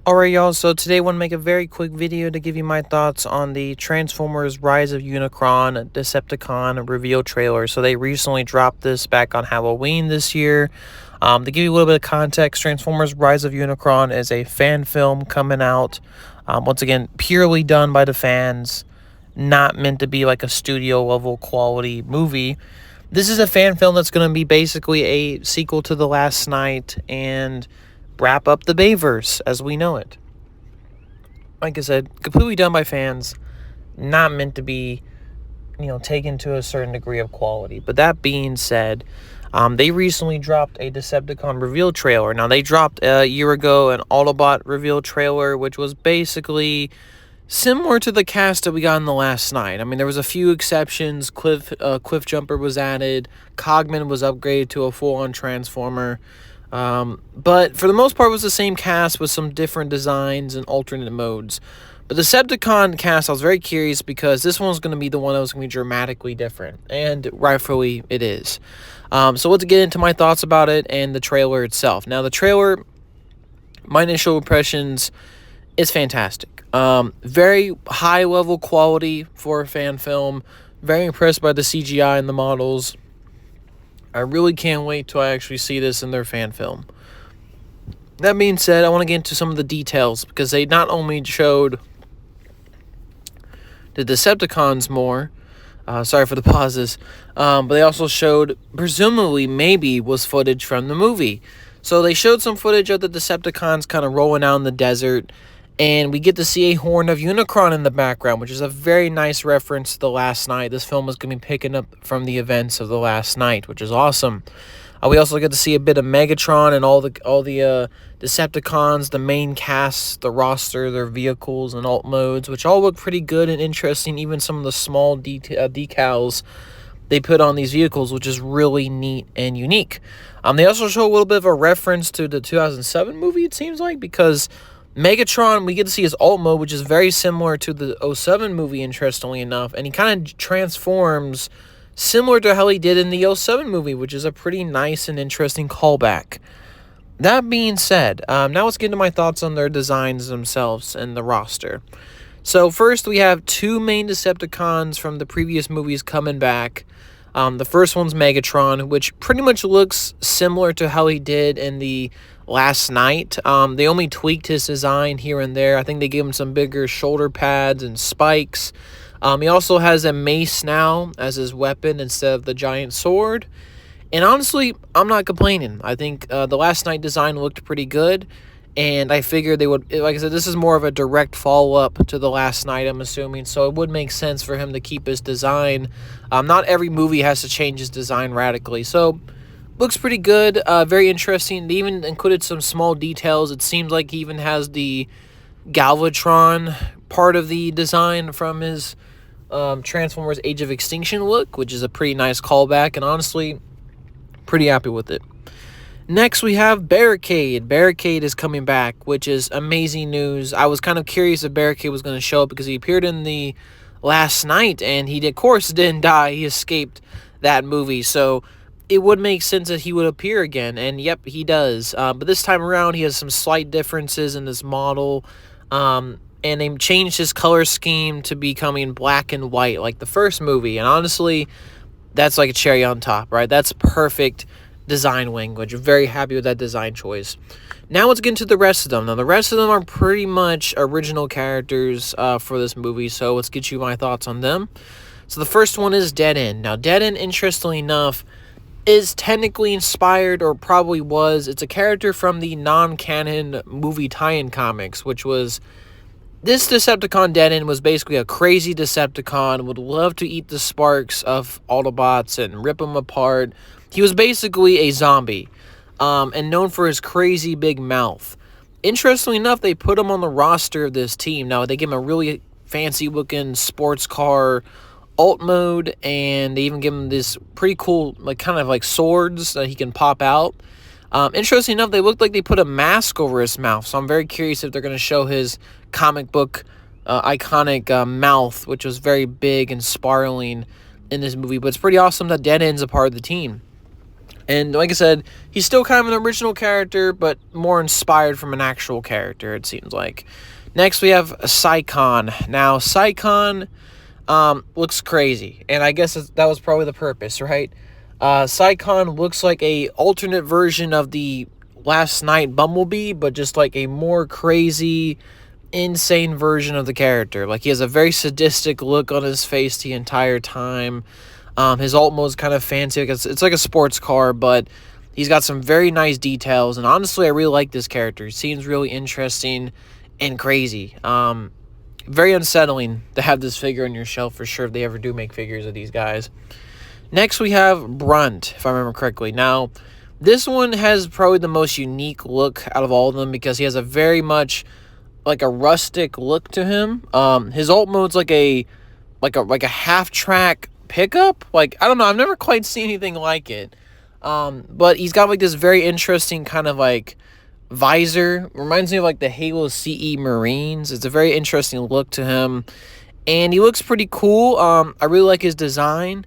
Alright, y'all, so today I want to make a very quick video to give you my thoughts on the Transformers Rise of Unicron Decepticon reveal trailer. So they recently dropped this back on Halloween this year. To give you a little bit of context, Transformers Rise of Unicron is a fan film coming out, once again, purely done by the fans, not meant to be like a studio level quality movie. This is a fan film that's going to be basically a sequel to The Last Knight and wrap up the Bayverse as we know it. Like I said, completely done by fans, not meant to be, taken to a certain degree of quality. But that being said, they recently dropped a Decepticon reveal trailer. Now, they dropped a year ago an Autobot reveal trailer, which was basically similar to the cast that we got in The Last Knight. I mean, there was a few exceptions. Cliff Jumper was added. Cogman was upgraded to a full-on Transformer. But for the most part, it was the same cast with some different designs and alternate modes. But the Decepticon cast, I was very curious because this one was going to be the one that was going to be dramatically different. And rightfully, it is. So let's get into my thoughts about it and the trailer itself. Now, the trailer, my initial impressions, is fantastic. Very high-level quality for a fan film. Very impressed by the CGI and the models. I really can't wait till I actually see this in their fan film. That being said, I want to get into some of the details because they not only showed the Decepticons more, sorry for the pauses, but they also showed, presumably, maybe, was footage from the movie. So they showed some footage of the Decepticons kind of rolling out in the desert, and we get to see a Horn of Unicron in the background, which is a very nice reference to The Last Knight. This film is going to be picking up from the events of The Last Knight, which is awesome. We also get to see a bit of Megatron and all the Decepticons, the main cast, the roster, their vehicles and alt modes, which all look pretty good and interesting. Even some of the small decals they put on these vehicles, which is really neat and unique. They also show a little bit of a reference to the 2007 movie, it seems like, because Megatron, we get to see his alt mode, which is very similar to the 2007 movie, interestingly enough, and he kind of transforms similar to how he did in the 2007 movie, which is a pretty nice and interesting callback. That being said, now let's get into my thoughts on their designs themselves and the roster. So first, we have two main Decepticons from the previous movies coming back. The first one's Megatron, which pretty much looks similar to how he did in the Last Knight. They only tweaked his design here and there. I think they gave him some bigger shoulder pads and spikes. He also has a mace now as his weapon instead of the giant sword. And honestly, I'm not complaining. I think the Last Knight design looked pretty good. And I figured they would, like I said, this is more of a direct follow-up to The Last Knight, I'm assuming. So it would make sense for him to keep his design. Not every movie has to change his design radically. So looks pretty good, very interesting. They even included some small details. It seems like he even has the Galvatron part of the design from his Transformers Age of Extinction look, which is a pretty nice callback, and honestly, pretty happy with it. Next, we have Barricade. Barricade is coming back, which is amazing news. I was kind of curious if Barricade was going to show up because he appeared in the Last Knight, and he, of course, didn't die. He escaped that movie, so it would make sense that he would appear again, and yep, he does. But this time around, he has some slight differences in his model, and they changed his color scheme to becoming black and white like the first movie, and honestly, that's like a cherry on top, right? That's perfect design language. Very happy with that design choice. Now let's get into the rest of them. Now, the rest of them are pretty much original characters for this movie, so let's get you my thoughts on them. So the first one is Dead End. Now, Dead End, interestingly enough, is technically inspired, or probably was. It's a character from the non-canon movie tie-in comics, which was this Decepticon Dead End was basically a crazy Decepticon, would love to eat the sparks of Autobots and rip them apart. He was basically a zombie, and known for his crazy big mouth. Interestingly enough, they put him on the roster of this team. Now, they give him a really fancy-looking sports car alt mode, and they even give him this pretty cool, kind of swords that he can pop out. Interestingly enough, they looked like they put a mask over his mouth, so I'm very curious if they're going to show his comic book iconic mouth, which was very big and spiraling in this movie. But it's pretty awesome that Dead End's a part of the team. And like I said, he's still kind of an original character, but more inspired from an actual character, it seems like. Next, we have Psychon. Now, Psychon looks crazy, and I guess that was probably the purpose, right? Psychon looks like a alternate version of the Last Night Bumblebee, but just like a more crazy, insane version of the character. Like, he has a very sadistic look on his face the entire time. His alt mode is kind of fancy. Like it's like a sports car, but he's got some very nice details. And honestly, I really like this character. He seems really interesting and crazy. Very unsettling to have this figure on your shelf for sure if they ever do make figures of these guys. Next, we have Brunt, if I remember correctly. Now, this one has probably the most unique look out of all of them because he has a very much like a rustic look to him. His alt mode's like a half track pickup. Like, I don't know, I've never quite seen anything like it. But he's got like this very interesting kind of like visor. Reminds me of like the Halo CE Marines. It's a very interesting look to him, and he looks pretty cool. I really like his design.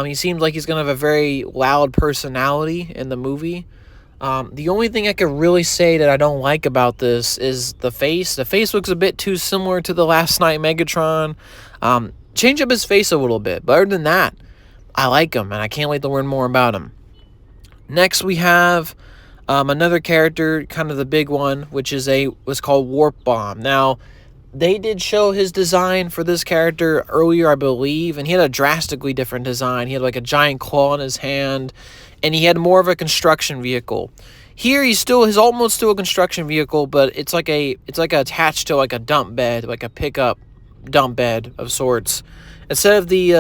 He seems like he's gonna have a very loud personality in the movie. The only thing I could really say that I don't like about this is the face. The face looks a bit too similar to the Last Night Megatron. Change up his face a little bit, but other than that, I like him, and I can't wait to learn more about him. Next, we have another character, kind of the big one, which is was called Warp Bomb. Now, they did show his design for this character earlier, I believe, and he had a drastically different design. He had like a giant claw in his hand, and he had more of a construction vehicle. Here, his alt mode's still a construction vehicle, but it's like attached to like a dump bed, like a pickup dump bed of sorts. Instead of the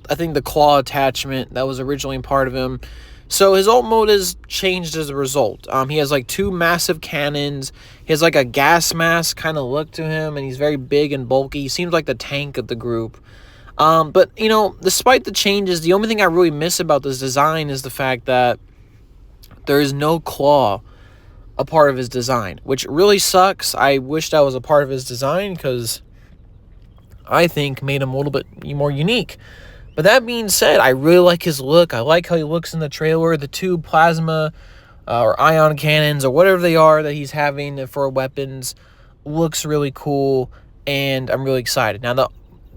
I think the claw attachment that was originally part of him. So his alt mode is changed as a result. He has like two massive cannons. He has like a gas mask kind of look to him, and he's very big and bulky. He seems like the tank of the group. But, you know, despite the changes, the only thing I really miss about this design is the fact that there is no claw a part of his design, which really sucks. I wish that was a part of his design because I think made him a little bit more unique. But that being said, I really like his look. I like how he looks in the trailer. The two plasma or ion cannons or whatever they are that he's having for weapons looks really cool, and I'm really excited. Now,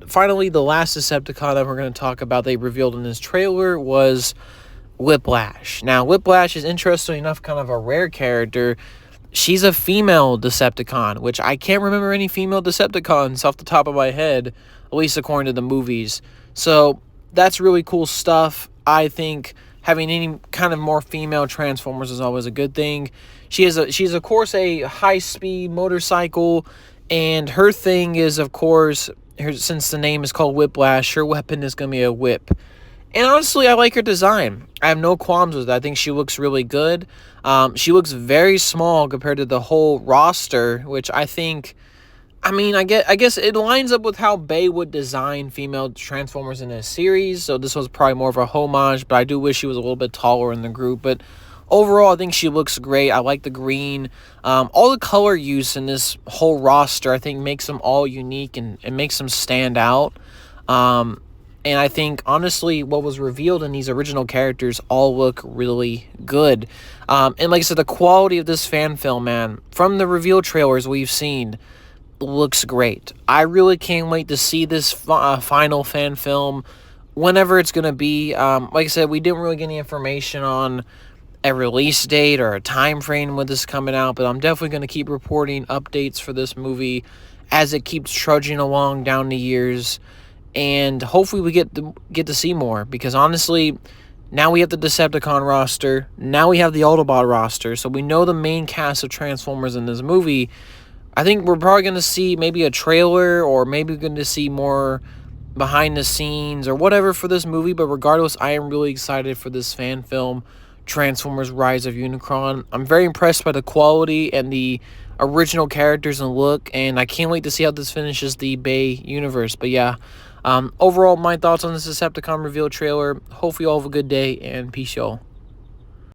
finally, the last Decepticon that we're going to talk about they revealed in this trailer was Whiplash. Now, Whiplash is, interesting enough, kind of a rare character. She's a female Decepticon, which I can't remember any female Decepticons off the top of my head, at least according to the movies. So that's really cool stuff. I think having any kind of more female Transformers is always a good thing. She's of course a high-speed motorcycle, and her thing is, of course, since the name is called Whiplash, her weapon is going to be a whip. And honestly, I like her design. I have no qualms with it. I think she looks really good. She looks very small compared to the whole roster, which I think, I guess it lines up with how Bay would design female Transformers in a series, so this was probably more of a homage, but I do wish she was a little bit taller in the group. But overall, I think she looks great. I like the green. All the color use in this whole roster, I think, makes them all unique and makes them stand out. And I think, honestly, what was revealed in these original characters all look really good. And like I said, the quality of this fan film, man, from the reveal trailers we've seen, looks great. I really can't wait to see this final fan film whenever it's going to be. Like I said, we didn't really get any information on a release date or a time frame with this coming out, but I'm definitely going to keep reporting updates for this movie as it keeps trudging along down the years, and hopefully we get to see more, because honestly, now we have the Decepticon roster, now we have the Autobot roster, so we know the main cast of Transformers in this movie. I think we're probably going to see maybe a trailer, or maybe we're going to see more behind the scenes or whatever for this movie, but regardless, I am really excited for this fan film, Transformers Rise of Unicron. I'm very impressed by the quality and the original characters and look, and I can't wait to see how this finishes the Bay universe. But yeah, overall, my thoughts on this Decepticon reveal trailer. Hopefully you all have a good day, and peace, y'all.